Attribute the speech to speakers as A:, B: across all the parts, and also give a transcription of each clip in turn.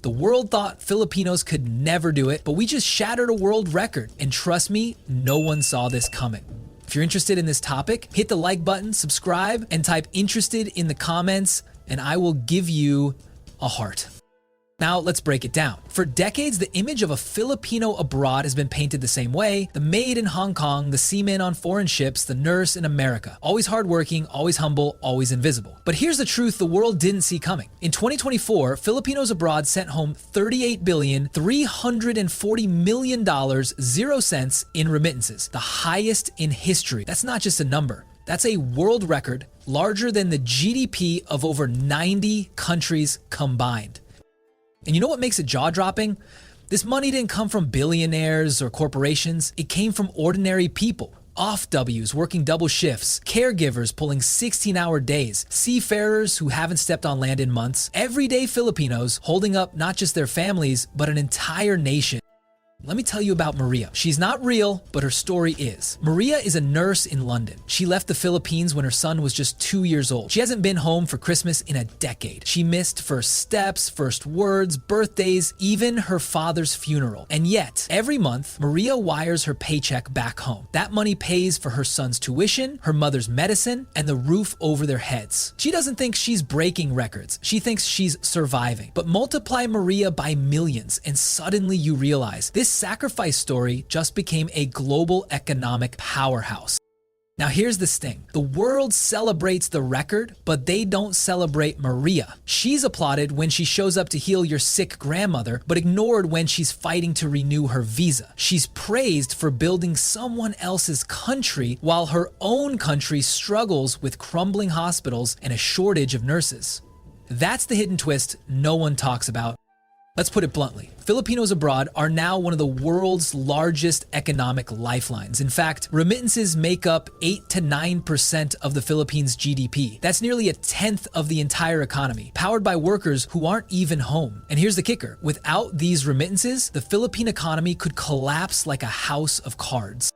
A: The world thought Filipinos could never do it, but we just shattered a world record. And trust me, no one saw this coming. If you're interested in this topic, hit the like button, subscribe, and type interested in the comments, and I will give you a heart. Now let's break it down. For decades, the image of a Filipino abroad has been painted the same way: the maid in Hong Kong, the seaman on foreign ships, the nurse in America. Always hardworking, always humble, always invisible. But here's the truth the world didn't see coming. In 2024, Filipinos abroad sent home $38,340,000,000, 0 cents in remittances, the highest in history. That's not just a number. That's a world record, larger than the GDP of over 90 countries combined. And you know what makes it jaw-dropping? This money didn't come from billionaires or corporations. It came from ordinary people. Off-Ws working double shifts, caregivers pulling 16-hour days, seafarers who haven't stepped on land in months, everyday Filipinos holding up not just their families, but an entire nation. Let me tell you about Maria. She's not real, but her story is. Maria is a nurse in London. She left the Philippines when her son was just 2 years old. She hasn't been home for Christmas in a decade. She missed first steps, first words, birthdays, even her father's funeral. And yet, every month, Maria wires her paycheck back home. That money pays for her son's tuition, her mother's medicine, and the roof over their heads. She doesn't think she's breaking records. She thinks she's surviving. But multiply Maria by millions, and suddenly you realize this sacrifice story just became a global economic powerhouse. Now here's the sting. The world celebrates the record, but they don't celebrate Maria. She's applauded when she shows up to heal your sick grandmother, but ignored when she's fighting to renew her visa. She's praised for building someone else's country, while her own country struggles with crumbling hospitals and a shortage of nurses. That's the hidden twist no one talks about. Let's put it bluntly. Filipinos abroad are now one of the world's largest economic lifelines. In fact, remittances make up 8 to 9% of the Philippines' GDP. That's nearly a tenth of the entire economy, powered by workers who aren't even home. And here's the kicker. Without these remittances, the Philippine economy could collapse like a house of cards.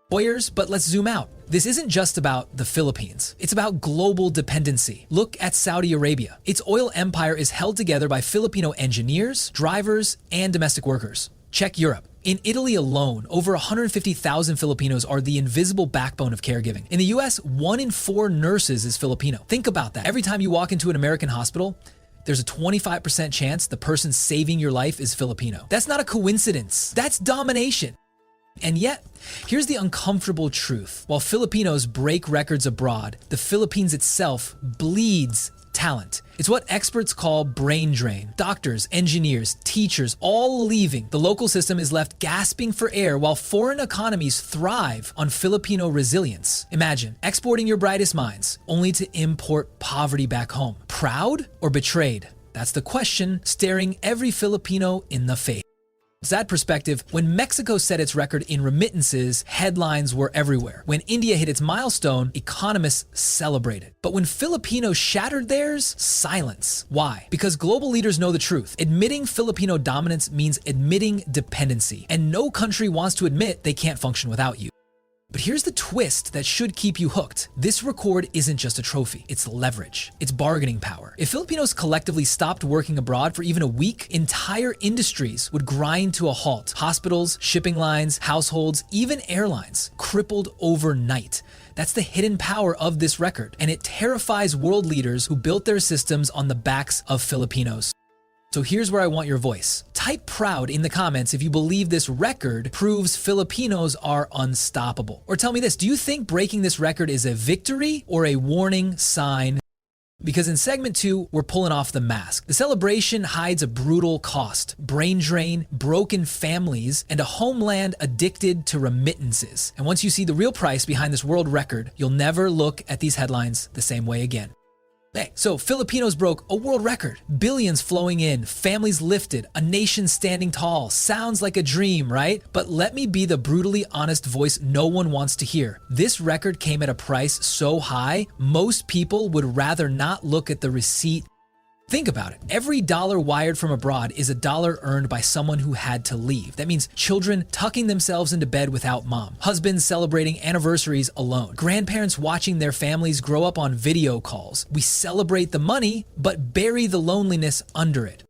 A: Warriors, but let's zoom out. This isn't just about the Philippines. It's about global dependency. Look at Saudi Arabia. Its oil empire is held together by Filipino engineers, drivers, and domestic workers. Check Europe. In Italy alone, over 150,000 Filipinos are the invisible backbone of caregiving. In the US, 1 in 4 nurses is Filipino. Think about that. Every time you walk into an American hospital, there's a 25% chance the person saving your life is Filipino. That's not a coincidence. That's domination. And yet, here's the uncomfortable truth. While Filipinos break records abroad, the Philippines itself bleeds talent. It's what experts call brain drain. Doctors, engineers, teachers, all leaving. The local system is left gasping for air while foreign economies thrive on Filipino resilience. Imagine exporting your brightest minds only to import poverty back home. Proud or betrayed? That's the question staring every Filipino in the face. Sad perspective, when Mexico set its record in remittances, headlines were everywhere. When India hit its milestone, economists celebrated. But when Filipinos shattered theirs, silence. Why? Because global leaders know the truth. Admitting Filipino dominance means admitting dependency, and no country wants to admit they can't function without you. But here's the twist that should keep you hooked. This record isn't just a trophy, it's leverage. It's bargaining power. If Filipinos collectively stopped working abroad for even a week, entire industries would grind to a halt. Hospitals, shipping lines, households, even airlines, crippled overnight. That's the hidden power of this record, and it terrifies world leaders who built their systems on the backs of Filipinos. So here's where I want your voice. Type proud in the comments if you believe this record proves Filipinos are unstoppable. Or tell me this, do you think breaking this record is a victory or a warning sign? Because in segment 2, we're pulling off the mask. The celebration hides a brutal cost: brain drain, broken families, and a homeland addicted to remittances. And once you see the real price behind this world record, you'll never look at these headlines the same way again. Hey, so Filipinos broke a world record. Billions flowing in, families lifted, a nation standing tall. Sounds like a dream, right? But let me be the brutally honest voice no one wants to hear. This record came at a price so high, most people would rather not look at the receipt. Think about it. Every dollar wired from abroad is a dollar earned by someone who had to leave. That means children tucking themselves into bed without mom, husbands celebrating anniversaries alone, grandparents watching their families grow up on video calls. We celebrate the money, but bury the loneliness under it.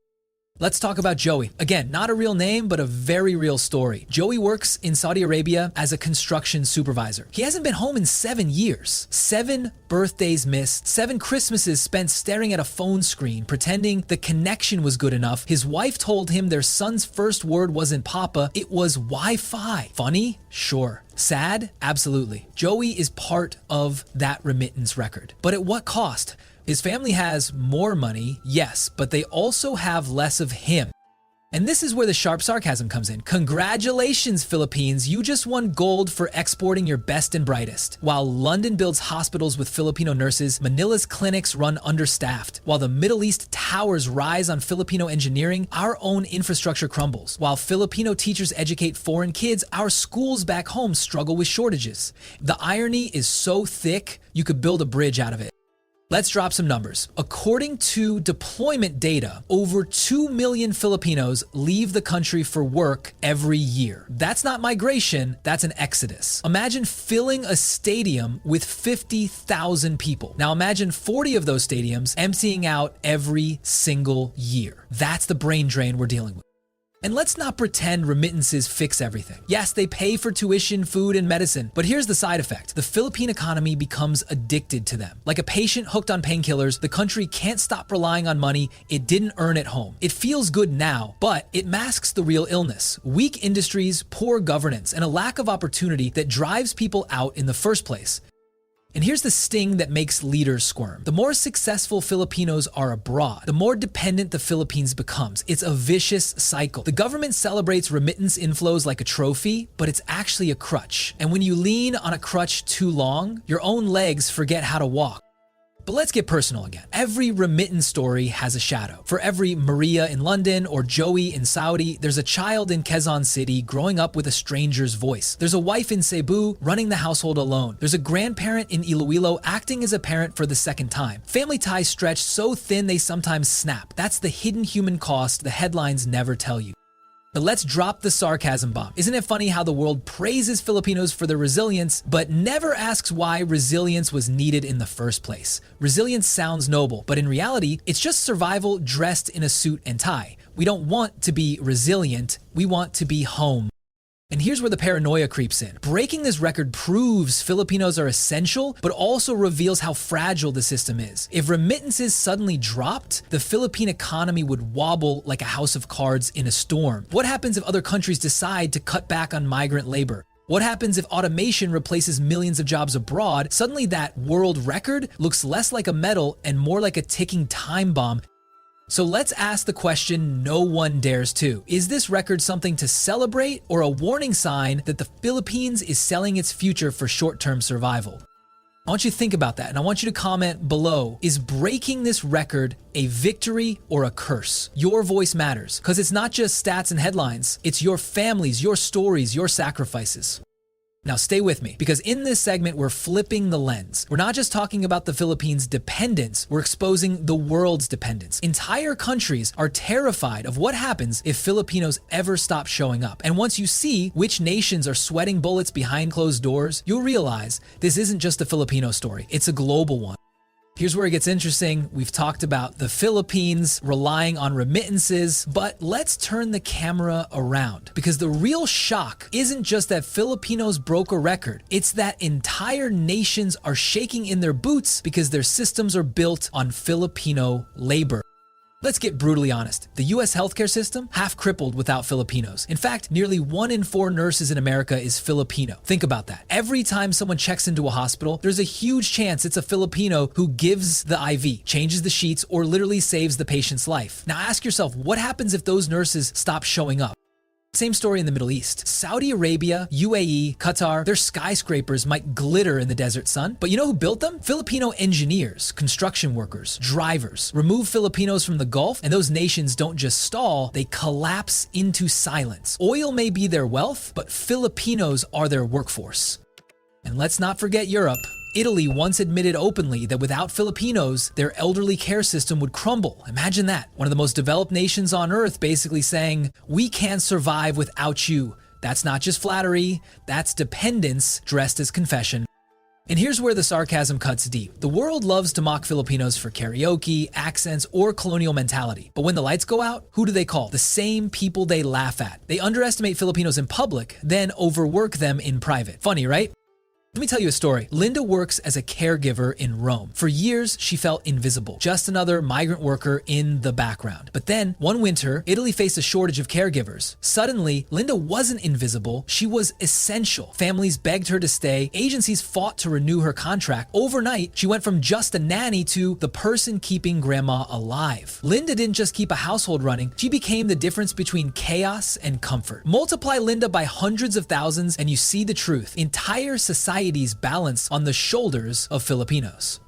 A: Let's talk about Joey. Again, not a real name, but a very real story. Joey works in Saudi Arabia as a construction supervisor. He hasn't been home in 7 years. 7 birthdays missed, 7 Christmases spent staring at a phone screen, pretending the connection was good enough. His wife told him their son's first word wasn't Papa, it was Wi-Fi. Funny? Sure. Sad? Absolutely. Joey is part of that remittance record. But at what cost? His family has more money, yes, but they also have less of him. And this is where the sharp sarcasm comes in. Congratulations, Philippines, you just won gold for exporting your best and brightest. While London builds hospitals with Filipino nurses, Manila's clinics run understaffed. While the Middle East towers rise on Filipino engineering, our own infrastructure crumbles. While Filipino teachers educate foreign kids, our schools back home struggle with shortages. The irony is so thick, you could build a bridge out of it. Let's drop some numbers. According to deployment data, over 2 million Filipinos leave the country for work every year. That's not migration, that's an exodus. Imagine filling a stadium with 50,000 people. Now imagine 40 of those stadiums emptying out every single year. That's the brain drain we're dealing with. And let's not pretend remittances fix everything. Yes, they pay for tuition, food, and medicine, but here's the side effect. The Philippine economy becomes addicted to them. Like a patient hooked on painkillers, the country can't stop relying on money it didn't earn at home. It feels good now, but it masks the real illness: weak industries, poor governance, and a lack of opportunity that drives people out in the first place. And here's the sting that makes leaders squirm. The more successful Filipinos are abroad, the more dependent the Philippines becomes. It's a vicious cycle. The government celebrates remittance inflows like a trophy, but it's actually a crutch. And when you lean on a crutch too long, your own legs forget how to walk. But let's get personal again. Every remittance story has a shadow. For every Maria in London or Joey in Saudi, there's a child in Quezon City growing up with a stranger's voice. There's a wife in Cebu running the household alone. There's a grandparent in Iloilo acting as a parent for the second time. Family ties stretch so thin they sometimes snap. That's the hidden human cost the headlines never tell you. But let's drop the sarcasm bomb. Isn't it funny how the world praises Filipinos for their resilience, but never asks why resilience was needed in the first place? Resilience sounds noble, but in reality, it's just survival dressed in a suit and tie. We don't want to be resilient, we want to be home. And here's where the paranoia creeps in. Breaking this record proves Filipinos are essential, but also reveals how fragile the system is. If remittances suddenly dropped, the Philippine economy would wobble like a house of cards in a storm. What happens if other countries decide to cut back on migrant labor? What happens if automation replaces millions of jobs abroad? Suddenly that world record looks less like a medal and more like a ticking time bomb. So let's ask the question no one dares to. Is this record something to celebrate or a warning sign that the Philippines is selling its future for short-term survival? I want you to think about that, and I want you to comment below. Is breaking this record a victory or a curse? Your voice matters, because it's not just stats and headlines. It's your families, your stories, your sacrifices. Now stay with me, because in this segment, we're flipping the lens. We're not just talking about the Philippines' dependence, we're exposing the world's dependence. Entire countries are terrified of what happens if Filipinos ever stop showing up. And once you see which nations are sweating bullets behind closed doors, you'll realize this isn't just a Filipino story, it's a global one. Here's where it gets interesting. We've talked about the Philippines relying on remittances, but let's turn the camera around, because the real shock isn't just that Filipinos broke a record. It's that entire nations are shaking in their boots because their systems are built on Filipino labor. Let's get brutally honest. The US healthcare system, half crippled without Filipinos. In fact, nearly 1 in 4 nurses in America is Filipino. Think about that. Every time someone checks into a hospital, there's a huge chance it's a Filipino who gives the IV, changes the sheets, or literally saves the patient's life. Now ask yourself, what happens if those nurses stop showing up? Same story in the Middle East. Saudi Arabia, UAE, Qatar, their skyscrapers might glitter in the desert sun, but you know who built them? Filipino engineers, construction workers, drivers. Remove Filipinos from the Gulf, and those nations don't just stall, they collapse into silence. Oil may be their wealth, but Filipinos are their workforce. And let's not forget Europe. Italy once admitted openly that without Filipinos, their elderly care system would crumble. Imagine that. One of the most developed nations on earth basically saying, we can't survive without you. That's not just flattery, that's dependence dressed as confession. And here's where the sarcasm cuts deep. The world loves to mock Filipinos for karaoke, accents, or colonial mentality. But when the lights go out, who do they call? The same people they laugh at. They underestimate Filipinos in public, then overwork them in private. Funny, right? Let me tell you a story. Linda works as a caregiver in Rome. For years, she felt invisible, just another migrant worker in the background. But then, one winter, Italy faced a shortage of caregivers. Suddenly, Linda wasn't invisible, she was essential. Families begged her to stay, agencies fought to renew her contract. Overnight, she went from just a nanny to the person keeping grandma alive. Linda didn't just keep a household running, she became the difference between chaos and comfort. Multiply Linda by hundreds of thousands and you see the truth. Entire societies balance on the shoulders of Filipinos.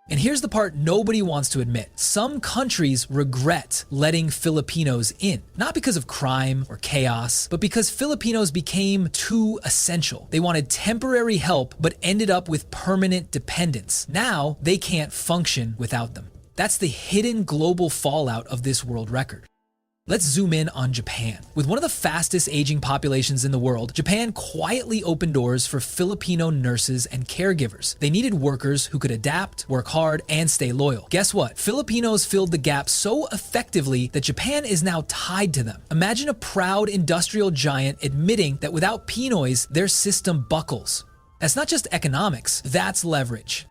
A: And here's the part nobody wants to admit. Some countries regret letting Filipinos in, not because of crime or chaos, but because Filipinos became too essential. They wanted temporary help, but ended up with permanent dependence. Now they can't function without them. That's the hidden global fallout of this world record. Let's zoom in on Japan. With one of the fastest aging populations in the world, Japan quietly opened doors for Filipino nurses and caregivers. They needed workers who could adapt, work hard, and stay loyal. Guess what? Filipinos filled the gap so effectively that Japan is now tied to them. Imagine a proud industrial giant admitting that without Pinoys, their system buckles. That's not just economics, that's leverage.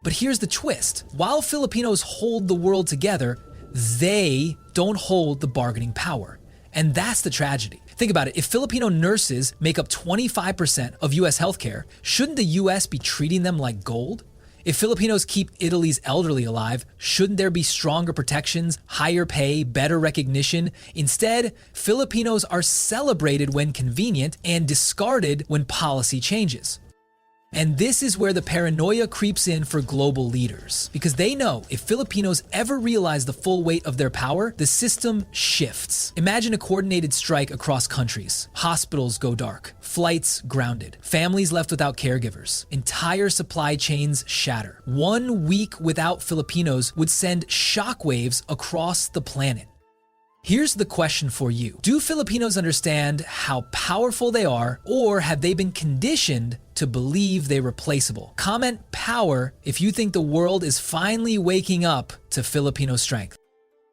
A: But here's the twist. While Filipinos hold the world together, they don't hold the bargaining power. And that's the tragedy. Think about it. If Filipino nurses make up 25% of US healthcare, shouldn't the US be treating them like gold? If Filipinos keep Italy's elderly alive, shouldn't there be stronger protections, higher pay, better recognition? Instead, Filipinos are celebrated when convenient and discarded when policy changes. And this is where the paranoia creeps in for global leaders, because they know if Filipinos ever realize the full weight of their power, the system shifts. Imagine a coordinated strike across countries. Hospitals go dark, flights grounded, families left without caregivers, entire supply chains shatter. 1 week without Filipinos would send shockwaves across the planet. Here's the question for you. Do Filipinos understand how powerful they are, or have they been conditioned to believe they're replaceable? Comment power if you think the world is finally waking up to Filipino strength.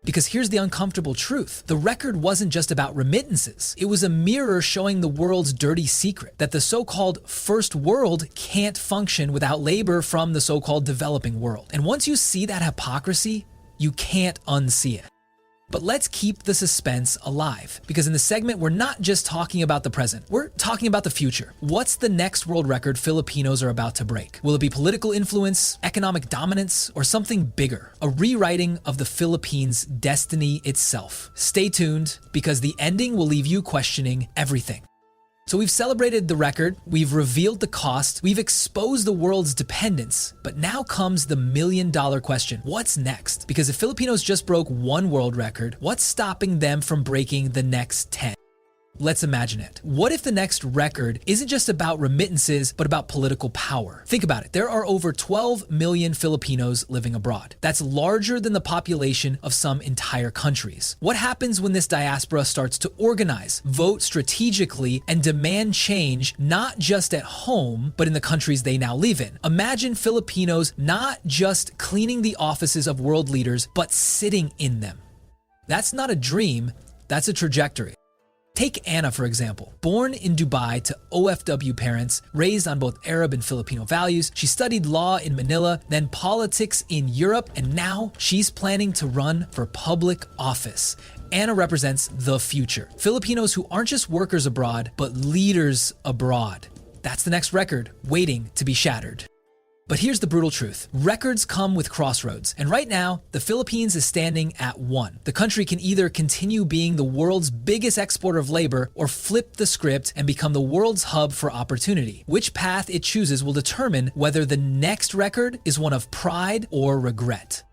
A: Because here's the uncomfortable truth. The record wasn't just about remittances. It was a mirror showing the world's dirty secret, that the so-called first world can't function without labor from the so-called developing world. And once you see that hypocrisy, you can't unsee it. But let's keep the suspense alive, because in the segment, we're not just talking about the present, we're talking about the future. What's the next world record Filipinos are about to break? Will it be political influence, economic dominance, or something bigger? A rewriting of the Philippines' destiny itself. Stay tuned, because the ending will leave you questioning everything. So we've celebrated the record, we've revealed the cost, we've exposed the world's dependence, but now comes the million-dollar question. What's next? Because if Filipinos just broke one world record, what's stopping them from breaking the next 10? Let's imagine it. What if the next record isn't just about remittances, but about political power? Think about it. There are over 12 million Filipinos living abroad. That's larger than the population of some entire countries. What happens when this diaspora starts to organize, vote strategically, and demand change, not just at home, but in the countries they now live in? Imagine Filipinos not just cleaning the offices of world leaders, but sitting in them. That's not a dream, that's a trajectory. Take Anna, for example. Born in Dubai to OFW parents, raised on both Arab and Filipino values, she studied law in Manila, then politics in Europe, and now she's planning to run for public office. Anna represents the future. Filipinos who aren't just workers abroad, but leaders abroad. That's the next record, waiting to be shattered. But here's the brutal truth. Records come with crossroads, and right now, the Philippines is standing at one. The country can either continue being the world's biggest exporter of labor or flip the script and become the world's hub for opportunity. Which path it chooses will determine whether the next record is one of pride or regret.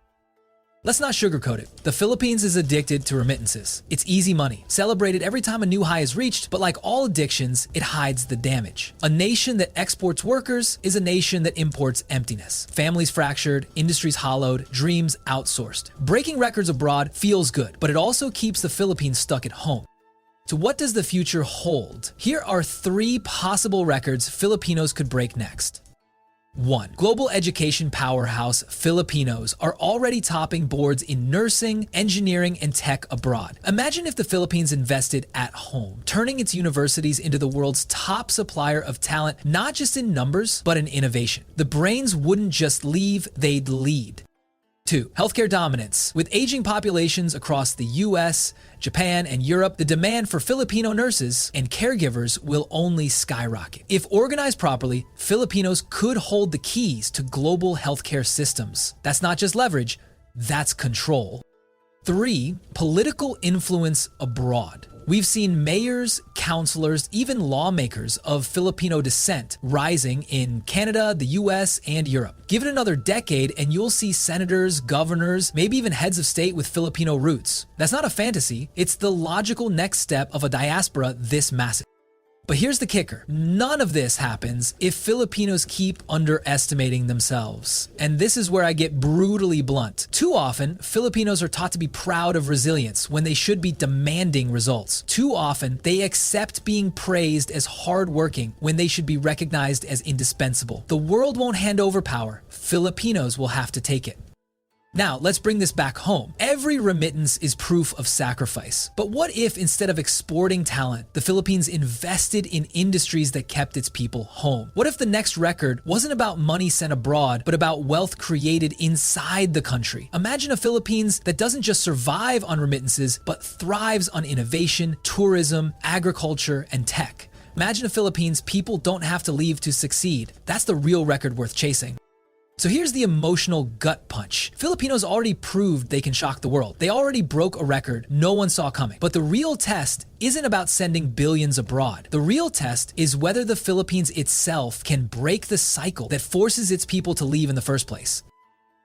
A: Let's not sugarcoat it. The Philippines is addicted to remittances. It's easy money, celebrated every time a new high is reached, but like all addictions, it hides the damage. A nation that exports workers is a nation that imports emptiness. Families fractured, industries hollowed, dreams outsourced. Breaking records abroad feels good, but it also keeps the Philippines stuck at home. So what does the future hold? Here are 3 possible records Filipinos could break next. 1. Global education powerhouse Filipinos are already topping boards in nursing, engineering, and tech abroad. Imagine if the Philippines invested at home, turning its universities into the world's top supplier of talent, not just in numbers, but in innovation. The brains wouldn't just leave, they'd lead. 2. Healthcare dominance. With aging populations across the US, Japan, and Europe, the demand for Filipino nurses and caregivers will only skyrocket. If organized properly, Filipinos could hold the keys to global healthcare systems. That's not just leverage, that's control. 3. Political influence abroad. We've seen mayors, councilors, even lawmakers of Filipino descent rising in Canada, the US, and Europe. Give it another decade and you'll see senators, governors, maybe even heads of state with Filipino roots. That's not a fantasy, it's the logical next step of a diaspora this massive. But here's the kicker. None of this happens if Filipinos keep underestimating themselves. And this is where I get brutally blunt. Too often, Filipinos are taught to be proud of resilience when they should be demanding results. Too often, they accept being praised as hardworking when they should be recognized as indispensable. The world won't hand over power. Filipinos will have to take it. Now, let's bring this back home. Every remittance is proof of sacrifice. But what if instead of exporting talent, the Philippines invested in industries that kept its people home? What if the next record wasn't about money sent abroad, but about wealth created inside the country? Imagine a Philippines that doesn't just survive on remittances, but thrives on innovation, tourism, agriculture, and tech. Imagine a Philippines people don't have to leave to succeed. That's the real record worth chasing. So here's the emotional gut punch. Filipinos already proved they can shock the world. They already broke a record no one saw coming. But the real test isn't about sending billions abroad. The real test is whether the Philippines itself can break the cycle that forces its people to leave in the first place.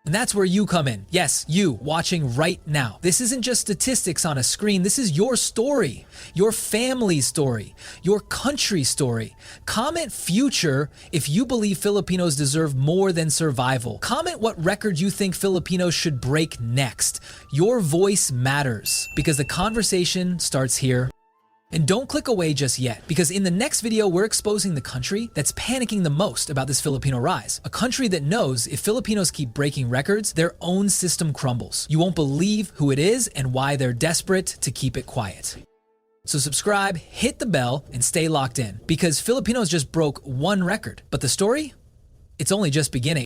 A: And that's where you come in. Yes, you watching right now. This isn't just statistics on a screen. This is your story, your family's story, your country's story. Comment future if you believe Filipinos deserve more than survival. Comment what record you think Filipinos should break next. Your voice matters because the conversation starts here. And don't click away just yet, because in the next video, we're exposing the country that's panicking the most about this Filipino rise. A country that knows if Filipinos keep breaking records, their own system crumbles. You won't believe who it is and why they're desperate to keep it quiet. So subscribe, hit the bell, and stay locked in, because Filipinos just broke one record. But the story? It's only just beginning.